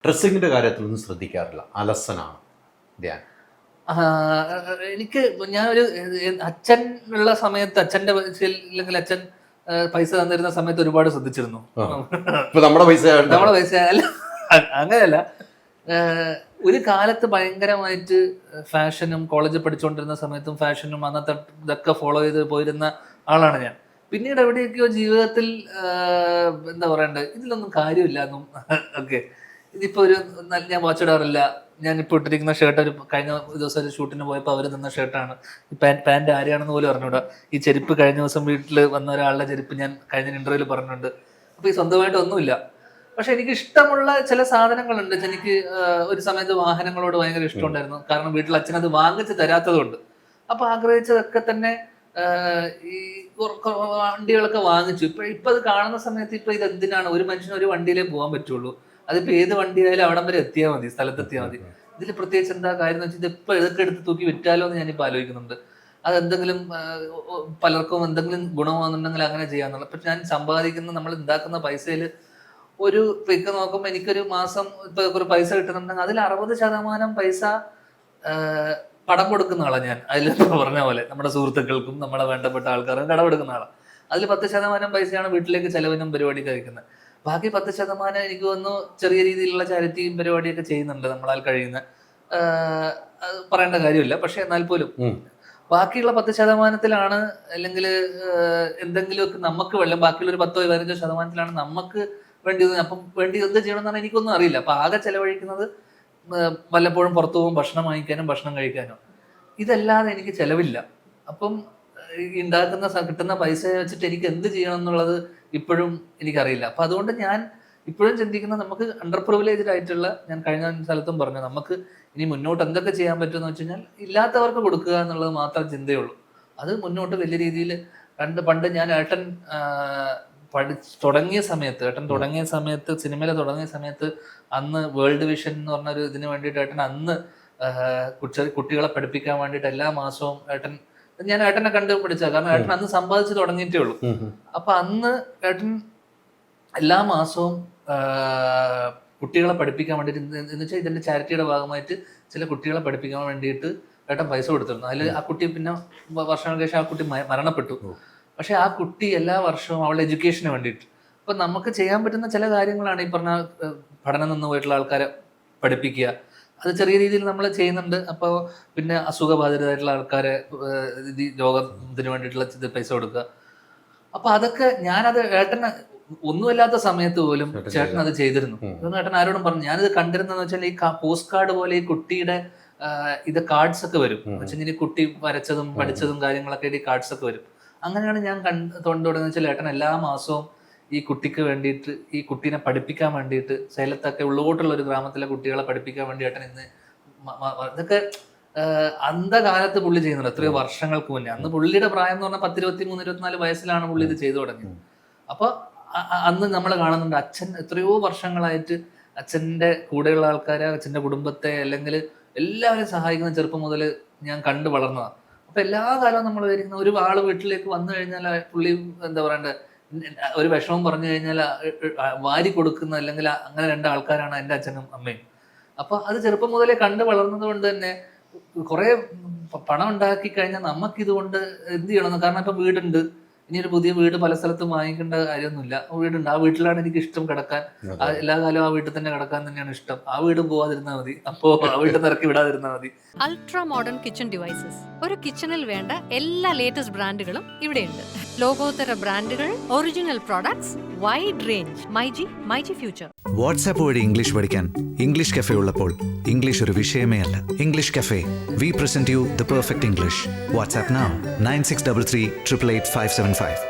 ഡ്രസ്സിങ്ങിൻ്റെ കാര്യത്തിലൊന്നും ശ്രദ്ധിക്കാറില്ല, അലസനാണ് ധ്യാൻ. എനിക്ക് ഞാനൊരു അച്ഛൻ ഉള്ള സമയത്ത് അച്ഛൻ്റെ ഇല്ലെങ്കിൽ അച്ഛൻ പൈസ തന്നിരുന്ന സമയത്ത് ഒരുപാട് ശ്രദ്ധിച്ചിരുന്നു. നമ്മുടെ പൈസ അല്ല, അങ്ങനെയല്ല. ഒരു കാലത്ത് ഭയങ്കരമായിട്ട് ഫാഷനും കോളേജിൽ പഠിച്ചുകൊണ്ടിരുന്ന സമയത്തും ഫാഷനും അന്നത്തെ ഇതൊക്കെ ഫോളോ ചെയ്ത് പോയിരുന്ന ആളാണ് ഞാൻ. പിന്നീട് എവിടെയൊക്കെയോ ജീവിതത്തിൽ എന്താ പറയണ്ടത്, ഇതിലൊന്നും കാര്യമില്ല എന്നും ഒക്കെ. ഇതിപ്പോൾ ഞാൻ വാച്ച് ഇടാറില്ല. ഞാനിപ്പോൾ ഇട്ടിരിക്കുന്ന ഷർട്ട് ഒരു കഴിഞ്ഞ ദിവസം ഒരു ഷൂട്ടിന് പോയപ്പോൾ അവർ തന്ന ഷർട്ടാണ്. ഈ പാൻറ് ആരെയാണെന്ന് പോലും അറിഞ്ഞൂടാ. ഈ ചെരുപ്പ് കഴിഞ്ഞ ദിവസം വീട്ടിൽ വന്ന ഒരാളുടെ ചെരുപ്പ് ഞാൻ കഴിഞ്ഞ ഇന്റർവ്യൂവിൽ പറഞ്ഞിട്ടുണ്ട്. അപ്പോൾ ഈ സ്വന്തമായിട്ട് ഒന്നുമില്ല. പക്ഷെ എനിക്ക് ഇഷ്ടമുള്ള ചില സാധനങ്ങളുണ്ട്. എനിക്ക് ഒരു സമയത്ത് വാഹനങ്ങളോട് ഭയങ്കര ഇഷ്ടമുണ്ടായിരുന്നു. കാരണം വീട്ടിൽ അച്ഛനത് വാങ്ങിച്ച് തരാത്തതുകൊണ്ട്. അപ്പോൾ ആഗ്രഹിച്ചതൊക്കെ തന്നെ ഈ വണ്ടികളൊക്കെ വാങ്ങിച്ചു. ഇപ്പൊ അത് കാണുന്ന സമയത്ത് ഇപ്പൊ ഇത് എന്തിനാണ്, ഒരു മനുഷ്യന് ഒരു വണ്ടിയിലേ പോകാൻ പറ്റുള്ളൂ. അതിപ്പോ ഏത് വണ്ടിയായാലും അവിടം വരെ എത്തിയാൽ മതി, സ്ഥലത്തെത്തിയാൽ മതി. ഇതിൽ പ്രത്യേകിച്ച് എന്താ കാര്യം എന്ന് വെച്ചാൽ ഇതിപ്പോ ഇതൊക്കെ എടുത്ത് തൂക്കി വിറ്റാലോ എന്ന് ഞാനിപ്പോൾ ആലോചിക്കുന്നുണ്ട്. അതെന്തെങ്കിലും പലർക്കും എന്തെങ്കിലും ഗുണമാണെന്നുണ്ടെങ്കിൽ അങ്ങനെ ചെയ്യാന്നുള്ളത്. പക്ഷെ ഞാൻ സമ്പാദിക്കുന്ന, നമ്മൾ ഉണ്ടാക്കുന്ന പൈസയിൽ ഒരു ഇപ്പൊ നോക്കുമ്പോൾ എനിക്കൊരു മാസം ഇപ്പൊ ഒരു പൈസ കിട്ടുന്നുണ്ടെങ്കിൽ അതിൽ 60% പൈസ കടം കൊടുക്കുന്ന ആളാണ് ഞാൻ. അതിൽ പറഞ്ഞ പോലെ നമ്മുടെ സുഹൃത്തുക്കൾക്കും നമ്മളെ വേണ്ടപ്പെട്ട ആൾക്കാരും കടമെടുക്കുന്ന ആളാണ്. അതിൽ 10% പൈസയാണ് വീട്ടിലേക്ക് ചെലവിനും പരിപാടിക്ക് അയക്കുന്നത്. ബാക്കി 10% എനിക്ക് തോന്നുന്നു ചെറിയ രീതിയിലുള്ള ചാരിറ്റിയും പരിപാടിയൊക്കെ ചെയ്യുന്നുണ്ട് നമ്മളാൽ കഴിയുന്ന. പറയേണ്ട കാര്യമില്ല. പക്ഷെ എന്നാൽ പോലും ബാക്കിയുള്ള 10%-ത്തിലാണ് അല്ലെങ്കിൽ എന്തെങ്കിലുമൊക്കെ നമുക്ക് വെള്ളം, ബാക്കിയുള്ള ഒരു 10-15% നമുക്ക് വേണ്ടി. അപ്പം വേണ്ടി എന്ത് ചെയ്യണമെന്നാണ് എനിക്കൊന്നും അറിയില്ല. അപ്പൊ ആകെ ചെലവഴിക്കുന്നത് വല്ലപ്പോഴും പുറത്തു പോകും ഭക്ഷണം വാങ്ങിക്കാനും ഭക്ഷണം കഴിക്കാനും. ഇതല്ലാതെ എനിക്ക് ചെലവില്ല. അപ്പം ഉണ്ടാക്കുന്ന കിട്ടുന്ന പൈസ വെച്ചിട്ട് എനിക്ക് എന്ത് ചെയ്യണം എന്നുള്ളത് ഇപ്പോഴും എനിക്കറിയില്ല. അപ്പൊ അതുകൊണ്ട് ഞാൻ ഇപ്പോഴും ചിന്തിക്കുന്നത്, നമുക്ക് അണ്ടർ പ്രിവിലേജ്ഡ് ആയിട്ടുള്ള, ഞാൻ കഴിഞ്ഞ സ്ഥലത്തും പറഞ്ഞു, നമുക്ക് ഇനി മുന്നോട്ട് എന്തൊക്കെ ചെയ്യാൻ പറ്റുമെന്ന് വെച്ച് കഴിഞ്ഞാൽ ഇല്ലാത്തവർക്ക് കൊടുക്കുക എന്നുള്ളത് മാത്രം ചിന്തയുള്ളൂ. അത് മുന്നോട്ട് വലിയ രീതിയിൽ പണ്ട് ഞാൻ ഏട്ടൻ തുടങ്ങിയ സമയത്ത് സിനിമയിൽ തുടങ്ങിയ സമയത്ത് അന്ന് വേൾഡ് വിഷൻ എന്ന് പറഞ്ഞൊരു ഇതിന് വേണ്ടിയിട്ട് ഏട്ടൻ അന്ന് കുട്ടികളെ പഠിപ്പിക്കാൻ വേണ്ടിയിട്ട് എല്ലാ മാസവും ഞാൻ ഏട്ടനെ കണ്ടു പിടിച്ച, കാരണം ഏട്ടൻ അന്ന് സമ്പാദിച്ച് തുടങ്ങിയിട്ടേ ഉള്ളൂ. അപ്പൊ അന്ന് ഏട്ടൻ എല്ലാ മാസവും കുട്ടികളെ പഠിപ്പിക്കാൻ വേണ്ടിയിട്ട്, എന്ന് വെച്ചാൽ ഇതിന്റെ ചാരിറ്റിയുടെ ഭാഗമായിട്ട് ചില കുട്ടികളെ പഠിപ്പിക്കാൻ വേണ്ടിയിട്ട് ഏട്ടൻ പൈസ കൊടുത്തിരുന്നു. അതിൽ ആ കുട്ടി പിന്നെ വർഷങ്ങൾക്ക് ശേഷം ആ കുട്ടി മരണപ്പെട്ടു. പക്ഷെ ആ കുട്ടി എല്ലാ വർഷവും അവളുടെ എഡ്യൂക്കേഷന് വേണ്ടിയിട്ട്, അപ്പൊ നമുക്ക് ചെയ്യാൻ പറ്റുന്ന ചില കാര്യങ്ങളാണ് ഈ പറഞ്ഞ പഠനം നിന്ന് പോയിട്ടുള്ള ആൾക്കാരെ പഠിപ്പിക്കുക. അത് ചെറിയ രീതിയിൽ നമ്മൾ ചെയ്യുന്നുണ്ട്. അപ്പോൾ പിന്നെ അസുഖബാധിതരായിട്ടുള്ള ആൾക്കാരെ രോഗത്തിന് വേണ്ടിയിട്ടുള്ള പൈസ കൊടുക്കുക. അപ്പൊ അതൊക്കെ ഞാനത് ഏട്ടന് ഒന്നുമില്ലാത്ത സമയത്ത് പോലും ചേട്ടൻ അത് ചെയ്തിരുന്നു. ഇതൊന്നും ഏട്ടൻ ആരോടും പറഞ്ഞു. ഞാനിത് കണ്ടിരുന്നെന്ന് വെച്ചാൽ ഈ പോസ്റ്റ് കാർഡ് പോലെ ഈ കുട്ടിയുടെ ഇത് കാർഡ്സ് ഒക്കെ വരും. വെച്ചാൽ കുട്ടി വരച്ചതും പഠിച്ചതും കാര്യങ്ങളൊക്കെ ഈ കാർഡ്സ് ഒക്കെ വരും. അങ്ങനെയാണ് ഞാൻ തുടങ്ങുന്നത് വെച്ചാൽ ഏട്ടൻ എല്ലാ മാസവും ഈ കുട്ടിക്ക് വേണ്ടിയിട്ട്, ഈ കുട്ടീനെ പഠിപ്പിക്കാൻ വേണ്ടിയിട്ട്, സേലത്തൊക്കെ ഉള്ളോട്ടുള്ള ഒരു ഗ്രാമത്തിലെ കുട്ടികളെ പഠിപ്പിക്കാൻ വേണ്ടി ഏട്ടൻ ഇന്ന് ഇതൊക്കെ അന്ധകാലത്ത് പുള്ളി ചെയ്യുന്നുണ്ട്. എത്രയോ വർഷങ്ങൾക്ക് മുന്നേ. അന്ന് പുള്ളിയുടെ പ്രായം എന്ന് പറഞ്ഞാൽ 23-24 വയസ്സിലാണ് പുള്ളി ഇത് ചെയ്തു തുടങ്ങിയത്. അപ്പൊ അന്ന് നമ്മൾ കാണുന്നുണ്ട് അച്ഛൻ എത്രയോ വർഷങ്ങളായിട്ട് അച്ഛൻ്റെ കൂടെയുള്ള ആൾക്കാരെ, അച്ഛൻ്റെ കുടുംബത്തെ അല്ലെങ്കിൽ എല്ലാവരെയും സഹായിക്കുന്ന ചെറുപ്പം മുതൽ ഞാൻ കണ്ടു വളർന്നതാണ്. അപ്പൊ എല്ലാ കാലവും നമ്മൾ വിചാരിക്കുന്ന ഒരു ആള് വീട്ടിലേക്ക് വന്നു കഴിഞ്ഞാൽ പുള്ളി എന്താ പറയണ്ടത്, ഒരു വിഷമം പറഞ്ഞു കഴിഞ്ഞാൽ വാരി കൊടുക്കുന്ന, അല്ലെങ്കിൽ അങ്ങനെ 2 ആൾക്കാരാണ് എൻ്റെ അച്ഛനും അമ്മയും. അപ്പൊ അത് ചെറുപ്പം മുതലേ കണ്ടു വളർന്നത് കൊണ്ട് തന്നെ കുറെ പണം ഉണ്ടാക്കി കഴിഞ്ഞാൽ നമുക്കിതുകൊണ്ട് എന്ത് ചെയ്യണമെന്ന്. കാരണം ഇപ്പൊ വീടുണ്ട്, ഇനി ഒരു പുതിയ വീട് പല സ്ഥലത്തും വാങ്ങിക്കേണ്ട കാര്യമൊന്നുമില്ല. വീടുണ്ട്, ആ വീട്ടിലാണ് എനിക്ക് ഇഷ്ടം കിടക്കാൻ. എല്ലാ കാലവും ആ വീട്ടിൽ തന്നെ കിടക്കാൻ തന്നെയാണ് ഇഷ്ടം. ആ വീട് പോവാതിരുന്നാൽ മതി, അപ്പോ ആ വീട്ടിൽ നിന്ന് ഇറക്കി വിടാതിരുന്നാൽ മതി. അൾട്രാ മോഡേൺ കിച്ചൺ ഡിവൈസസ്, ഒരു കിച്ചണിൽ വേണ്ട എല്ലാ ലേറ്റസ്റ്റ് ബ്രാൻഡുകളും ഇവിടെയുണ്ട്. ലോകോത്തര ബ്രാൻഡുകൾ, original products, wide range. MyG future. WhatsApp വഴി ഇംഗ്ലീഷ് പഠിക്കാൻ ഇംഗ്ലീഷ് കഫേ ഉള്ളപ്പോൾ ഇംഗ്ലീഷ് ഒരു വിഷയമേ അല്ല. English cafe, we present you the perfect English. WhatsApp now 9633 888 575.